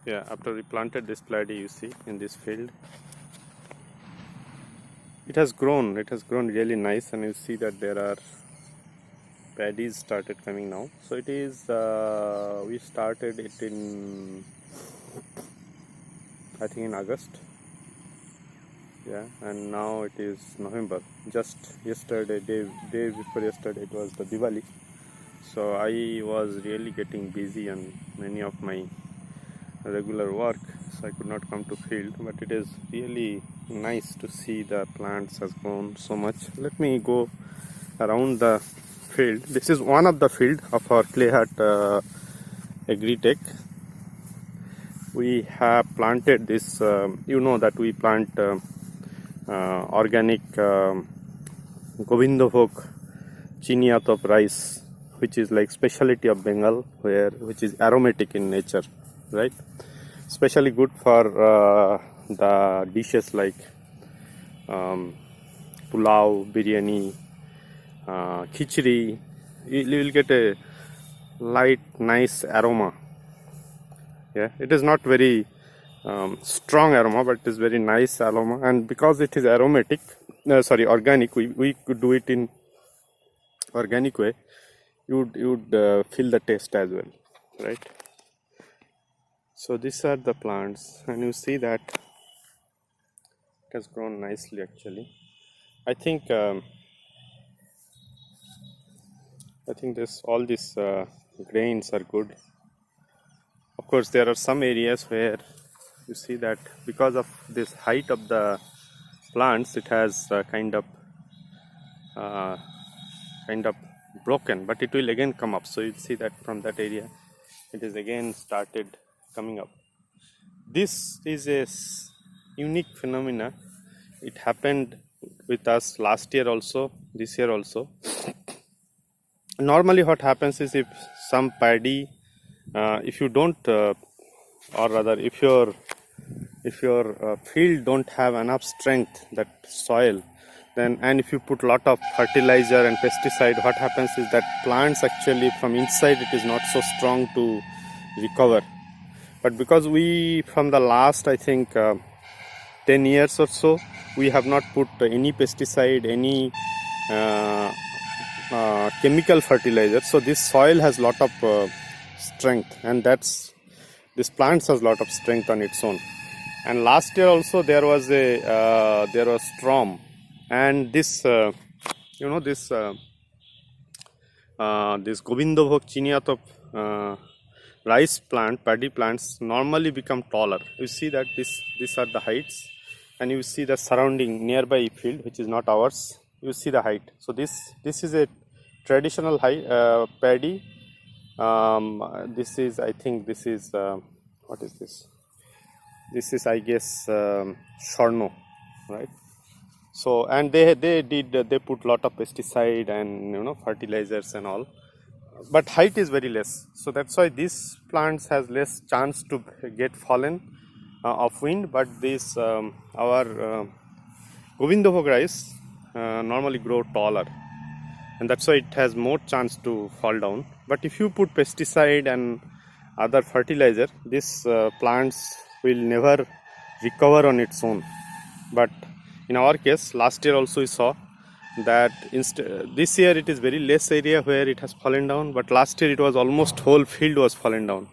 Yeah, after we planted this paddy, you see in this field, it has grown really nice, and you see that there are paddies started coming now. So it is we started it in, I think, in August. Yeah, and now it is November. Just yesterday, day before yesterday, it was the Diwali. So I was really getting busy on many of my regular work, so I could not come to field, but it is really nice to see the plants has grown so much. Let me go around the field. This is one of the field of our clay hut agri-tech. We have planted this, you know that we plant organic Gobindobhog chini atop rice, which is like specialty of Bengal, which is aromatic in nature, right? Especially good for the dishes like pulao, biryani, khichdi. You will get a light, nice aroma. Yeah, it is not very strong aroma, but it is very nice aroma. And because it is aromatic, organic, we could do it in organic way. You would feel the taste as well, right? So these are the plants, and you see that it has grown nicely. Actually, I think this all these grains are good. Of course, there are some areas where you see that because of this height of the plants, it has kind of broken, but it will again come up. So you see that from that area, it is again started coming up. This is a unique phenomena. It happened with us last year also, this year also. Normally what happens is, if some paddy, if you don't or rather if your field don't have enough strength, that soil, then, and if you put lot of fertilizer and pesticide, what happens is that plants actually from inside it is not so strong to recover. But because we, from the last, I think 10 years or so, we have not put any pesticide, any chemical fertilizer, so this soil has lot of strength, and this plants has lot of strength on its own. And last year also there was storm, and this this Gobindobhog chini atop rice plant, paddy plants normally become taller. You see that these are the heights, and you see the surrounding nearby field, which is not ours. You see the height. So this is a traditional paddy. This is, I think, this is what is this? This is, I guess, Shorno, right? So, and they put lot of pesticide and fertilizers and all, but height is very less. So that's why these plants has less chance to get fallen of wind. But this our Gobindobhog rice normally grow taller, and that's why it has more chance to fall down. But if you put pesticide and other fertilizer, this plants will never recover on its own. But in our case, last year also we saw that this year it is very less area where it has fallen down, but last year it was almost whole field was fallen down,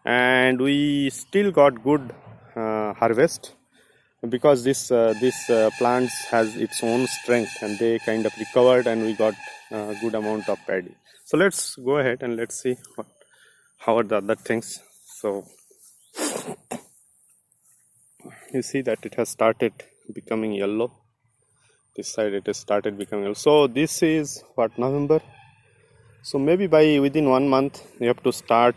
and we still got good harvest, because this plants has its own strength, and they kind of recovered, and we got good amount of paddy. So let's go ahead and let's see how are the other things. So you see that it has started becoming yellow. This side it has started becoming yellow. So this is what, November. So maybe within 1 month we have to start.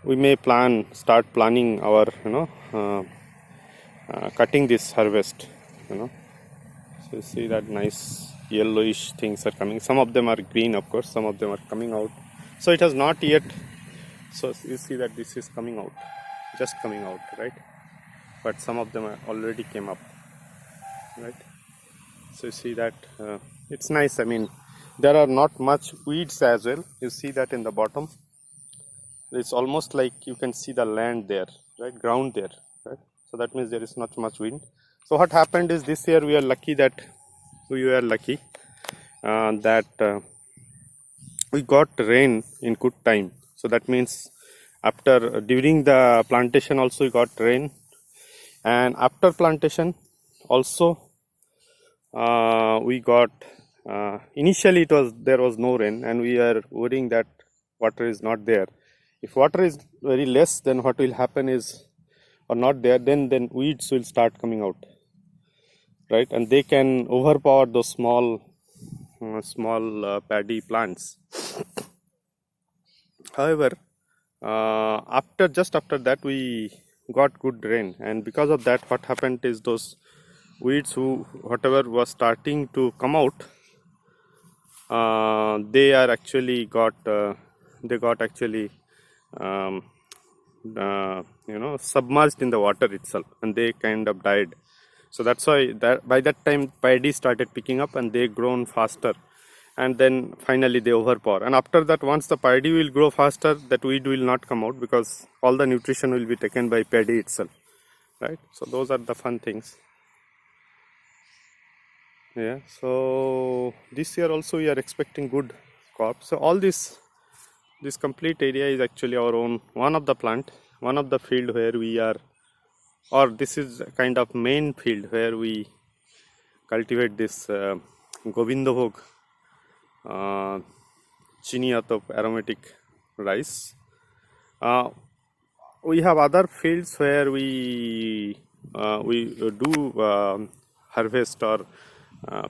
We may start planning our cutting this harvest. So you see that nice yellowish things are coming. Some of them are green, of course. Some of them are coming out. So it has not yet. So you see that this is coming out, just coming out, right? But some of them are already came up, right? So you see that it's nice. I mean, there are not much weeds as well. You see that in the bottom. it's almost like you can see the land there, right, ground there, right? So that means there is not much wind. So what happened is this year we were lucky that we got rain in good time. So that means during the plantation also we got rain, and after plantation also we got initially there was no rain, and we are worrying that water is not there. If water is very less, then what will happen is, or not there, then weeds will start coming out, right? And they can overpower those small paddy plants. However, after that we got good rain, and because of that, what happened is those weeds whatever was starting to come out, they got actually submerged in the water itself, and they kind of died. So that's why by that time paddy started picking up, and they grown faster, and then finally they overpower. And after that, once the paddy will grow faster, that weed will not come out, because all the nutrition will be taken by paddy itself, right? So those are the fun things. Yeah, so this year also we are expecting good crop. So all this complete area is actually our own, one of the field where we are, or this is kind of main field where we cultivate this Gobindobhog chini atop aromatic rice. We have other fields where we do harvest or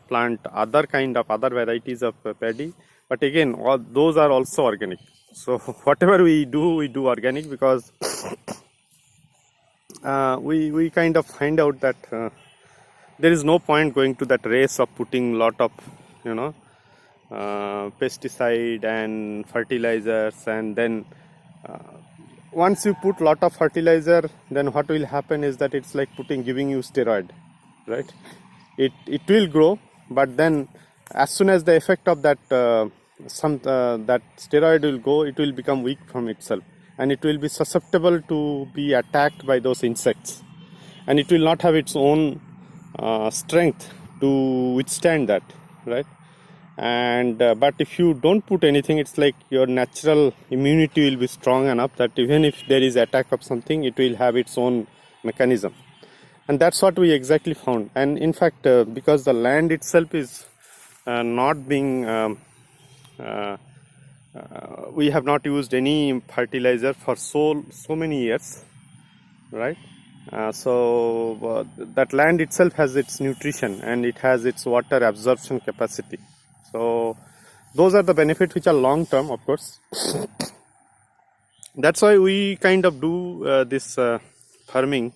plant other varieties of paddy, but again all those are also organic. So whatever we do organic, because we kind of find out that there is no point going to that race of putting lot of pesticide and fertilizers, and then once you put lot of fertilizer, then what will happen is that it's like giving you steroid, right? It will grow, but then as soon as the effect of that that steroid will go, it will become weak from itself, and it will be susceptible to be attacked by those insects, and it will not have its own strength to withstand that, right? And but if you don't put anything, it's like your natural immunity will be strong enough that even if there is attack of something, it will have its own mechanism. And that's what we exactly found. And in fact, because the land itself is not being we have not used any fertilizer for so many years, right? So that land itself has its nutrition, and it has its water absorption capacity. So those are the benefits which are long term, of course. That's why we kind of do this farming,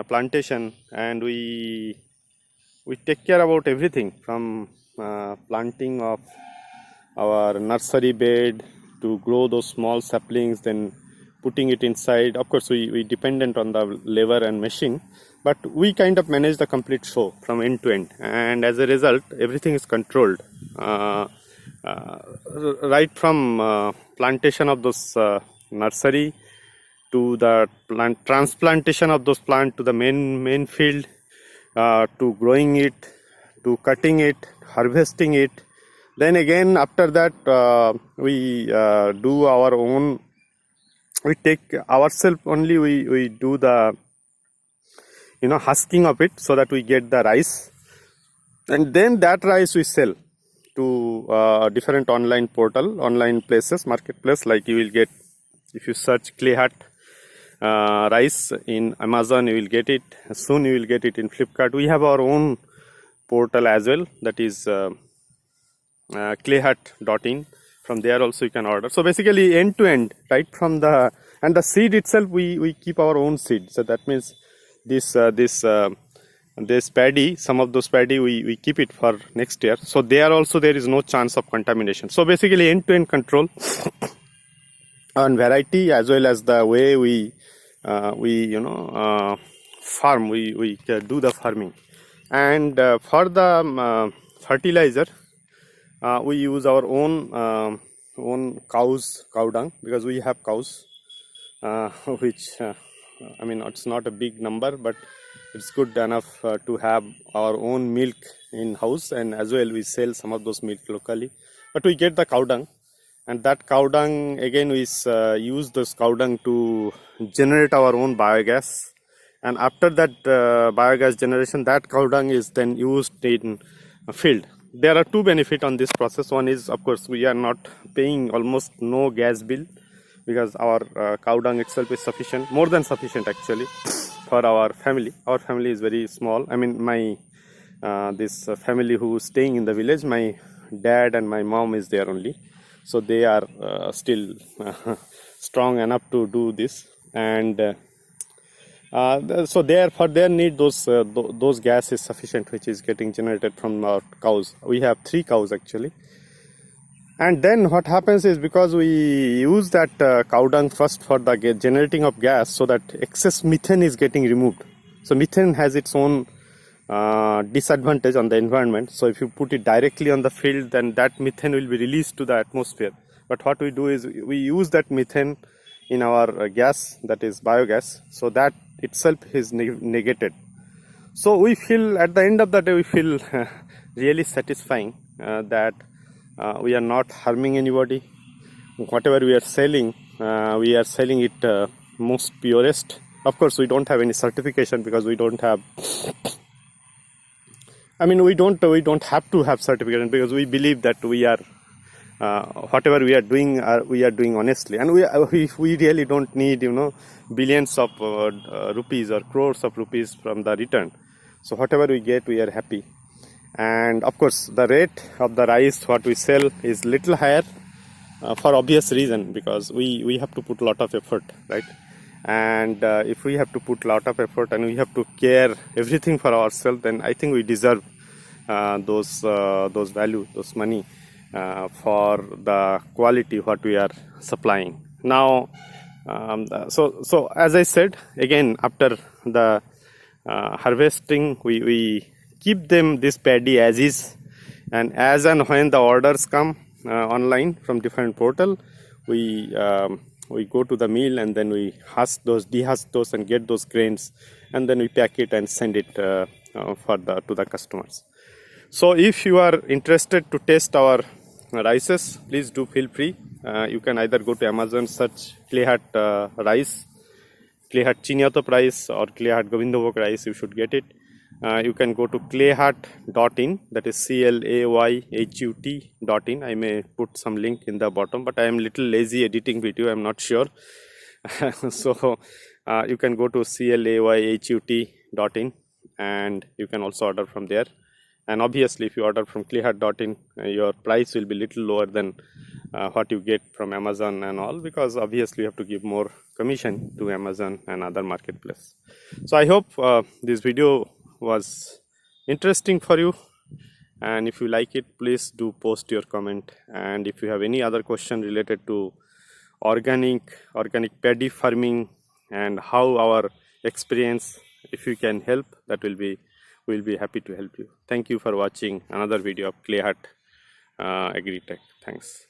plantation, and we take care about everything from planting of our nursery bed to grow those small saplings, then putting it inside. Of course, we dependent on the labor and machine, but we kind of manage the complete show from end to end, and as a result, everything is controlled. Right from plantation of those nursery to the transplantation of those plants to the main field, to growing it, to cutting it, harvesting it. Then again after that we do our own. We take ourselves only. We do the husking of it, so that we get the rice, and then that rice we sell to different online places, marketplace. Like you will get, if you search clay hut rice in Amazon, you will get it. Soon you will get it in Flipkart. We have our own portal as well, that is clayhut.in. From there also you can order. So basically end to end, right from the seed itself, we keep our own seed. So that means this paddy, some of those paddy we keep it for next year. So there also there is no chance of contamination. So basically end to end control on variety, as well as the way we farm. We do the farming, and for the fertilizer, we use our own own cow dung, because we have cows, which I mean, it's not a big number, but it's good enough to have our own milk in house, and as well we sell some of those milk locally. But we get the cow dung, and that cow dung again we use this cow dung to generate our own biogas. And after that biogas generation, that cow dung is then used in field. There are two benefits on this process. One is, of course, we are not paying almost no gas bill, because our cow dung itself is sufficient, more than sufficient actually, for our family. Our family is very small. I mean, my this family who is staying in the village, my dad and my mom is there only, so they are still strong enough to do this. And so there, for their need, those gas is sufficient, which is getting generated from our cows. We have 3 cows actually. And then what happens is, because we use that cow dung first for the generating of gas, so that excess methane is getting removed. So methane has its own disadvantage on the environment. So if you put it directly on the field, then that methane will be released to the atmosphere. But what we do is we use that methane in our gas, that is biogas, so that itself is negated. So we feel, at the end of the day, we feel really satisfying that we are not harming anybody. Whatever we are selling it most purest. Of course, we don't have any certification, because we don't have, I mean, we don't have to have certification, because we believe that we are whatever we are doing honestly, and we really don't need, billions of rupees or crores of rupees from the return. So whatever we get, we are happy. And of course, the rate of the rice what we sell is little higher, for obvious reason, because we have to put a lot of effort, right? And if we have to put a lot of effort and we have to care everything for ourselves, then I think we deserve those value, those money, for the quality what we are supplying. Now, so as I said, again, after the harvesting, we keep this paddy as is, and as and when the orders come online from different portal, we go to the mill, and then we dehusk those and get those grains, and then we pack it and send it to the customers. So if you are interested to test our rices, please do feel free. You can either go to Amazon, search clay hut rice, clay hut chini atop rice, or clay hut Gobindobhog rice. You should get it. You can go to clayhut.in, that is clayhut.in. I may put some link in the bottom, but I am little lazy editing video, I'm not sure. So you can go to clayhut.in, and you can also order from there. And obviously, if you order from clayhut.in, your price will be little lower than what you get from Amazon and all, because obviously you have to give more commission to Amazon and other marketplace. So I hope this video was interesting for you, and if you like it, please do post your comment. And if you have any other question related to organic paddy farming and how our experience, if you can help, we'll be happy to help you. Thank you for watching another video of Clay Hut Agri Tech. Thanks.